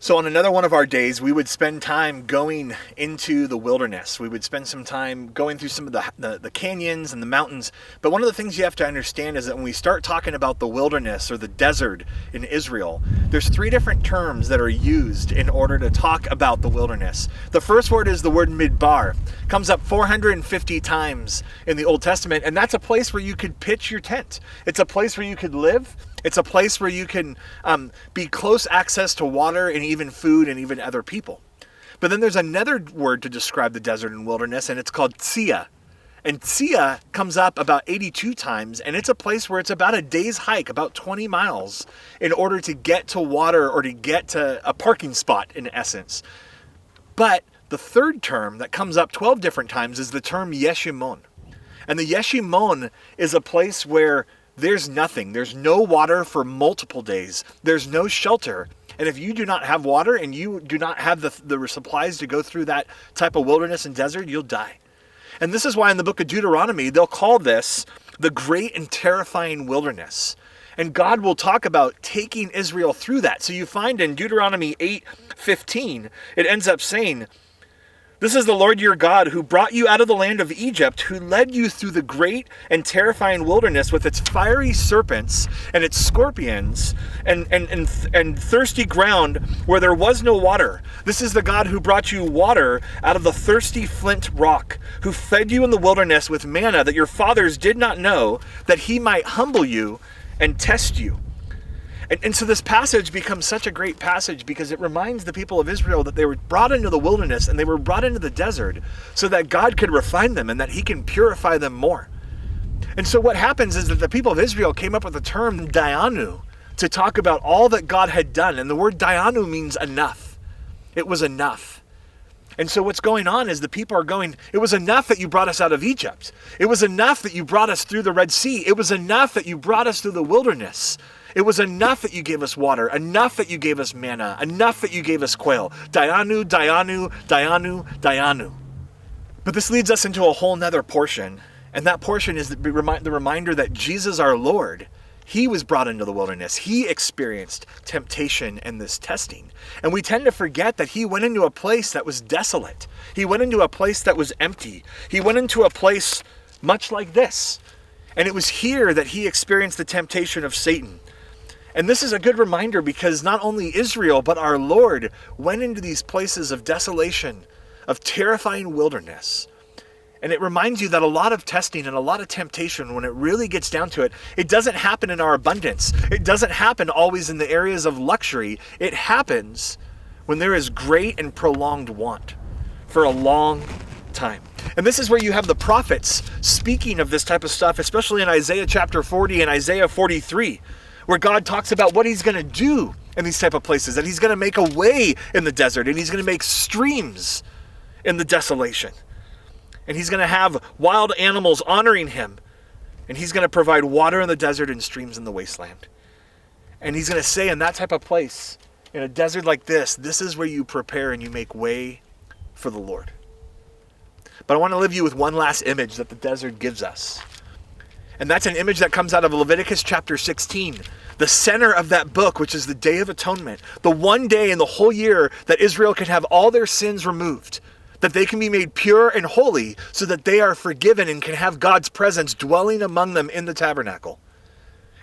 So on another one of our days, we would spend time going into the wilderness. We would spend some time going through some of the canyons and the mountains. But one of the things you have to understand is that when we start talking about the wilderness or the desert in Israel, there's three different terms that are used in order to talk about the wilderness. The first word is the word midbar. It comes up 450 times in the Old Testament, and that's a place where you could pitch your tent. It's a place where you could live. It's a place where you can be close access to water and even food and even other people. But then there's another word to describe the desert and wilderness, and it's called Tzia. And Tzia comes up about 82 times, and it's a place where it's about a day's hike, about 20 miles, in order to get to water or to get to a parking spot, in essence. But the third term that comes up 12 different times is the term Yeshimon. And the Yeshimon is a place where there's nothing. There's no water for multiple days. There's no shelter. And if you do not have water and you do not have the supplies to go through that type of wilderness and desert, you'll die. And this is why in the book of Deuteronomy, they'll call this the great and terrifying wilderness. And God will talk about taking Israel through that. So you find in Deuteronomy 8:15, it ends up saying, "This is the Lord your God who brought you out of the land of Egypt, who led you through the great and terrifying wilderness with its fiery serpents and its scorpions and thirsty ground where there was no water. This is the God who brought you water out of the thirsty flint rock, who fed you in the wilderness with manna that your fathers did not know, that he might humble you and test you." And so this passage becomes such a great passage because it reminds the people of Israel that they were brought into the wilderness and they were brought into the desert so that God could refine them and that he can purify them more. And so what happens is that the people of Israel came up with the term Dayanu to talk about all that God had done. And the word Dayanu means enough. It was enough. And so what's going on is the people are going, it was enough that you brought us out of Egypt. It was enough that you brought us through the Red Sea. It was enough that you brought us through the wilderness. It was enough that you gave us water, enough that you gave us manna, enough that you gave us quail. Dayanu, Dayanu, Dayanu, Dayanu. But this leads us into a whole nother portion. And that portion is the reminder that Jesus our Lord, he was brought into the wilderness. He experienced temptation and this testing. And we tend to forget that he went into a place that was desolate. He went into a place that was empty. He went into a place much like this. And it was here that he experienced the temptation of Satan. And this is a good reminder because not only Israel, but our Lord went into these places of desolation, of terrifying wilderness. And it reminds you that a lot of testing and a lot of temptation, when it really gets down to it, it doesn't happen in our abundance. It doesn't happen always in the areas of luxury. It happens when there is great and prolonged want for a long time. And this is where you have the prophets speaking of this type of stuff, especially in Isaiah chapter 40 and Isaiah 43. Where God talks about what he's going to do in these type of places, that he's going to make a way in the desert, and he's going to make streams in the desolation. And he's going to have wild animals honoring him, and he's going to provide water in the desert and streams in the wasteland. And he's going to say in that type of place, in a desert like this is where you prepare and you make way for the Lord. But I want to leave you with one last image that the desert gives us. And that's an image that comes out of Leviticus chapter 16, the center of that book, which is the Day of Atonement, the one day in the whole year that Israel can have all their sins removed, that they can be made pure and holy so that they are forgiven and can have God's presence dwelling among them in the tabernacle.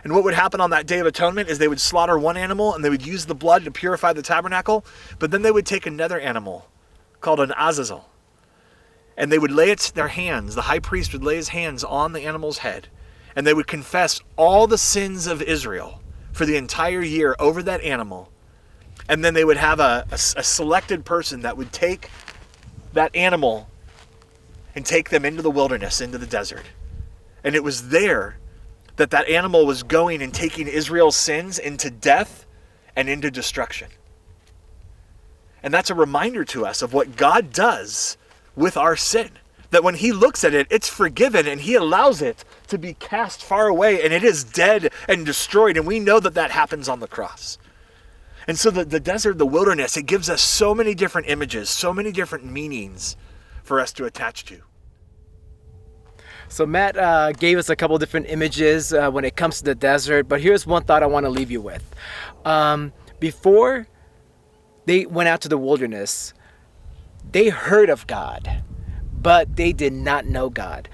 And what would happen on that Day of Atonement is they would slaughter one animal and they would use the blood to purify the tabernacle, but then they would take another animal called an azazel, and they would lay their hands, the high priest would lay his hands on the animal's head, and they would confess all the sins of Israel for the entire year over that animal. And then they would have a selected person that would take that animal and take them into the wilderness, into the desert. And it was there that that animal was going and taking Israel's sins into death and into destruction. And that's a reminder to us of what God does with our sin. That when he looks at it, it's forgiven and he allows it to be cast far away and it is dead and destroyed. And we know that that happens on the cross. And so the desert, the wilderness, it gives us so many different images, so many different meanings for us to attach to. So Matt gave us a couple different images when it comes to the desert, but here's one thought I want to leave you with. Before they went out to the wilderness. They heard of God, but they did not know God.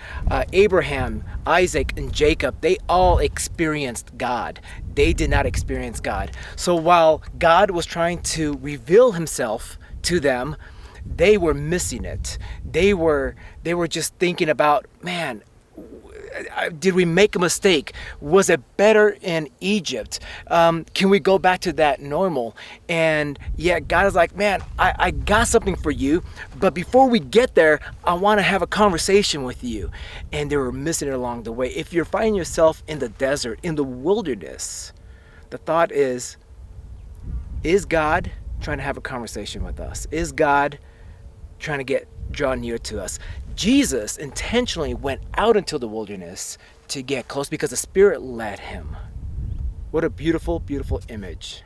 Abraham, Isaac, and Jacob, they all experienced God. They did not experience God. So while God was trying to reveal himself to them, they were missing it. They were just thinking about, man, did we make a mistake? Was it better in Egypt? Can we go back to that normal? And yeah, God is like, man, I got something for you, but before we get there, I want to have a conversation with you. And they were missing it along the way. If you're finding yourself in the desert, in the wilderness, the thought is God trying to have a conversation with us? Is God trying to draw near to us? Jesus intentionally went out into the wilderness to get close because the Spirit led him. What a beautiful, beautiful image.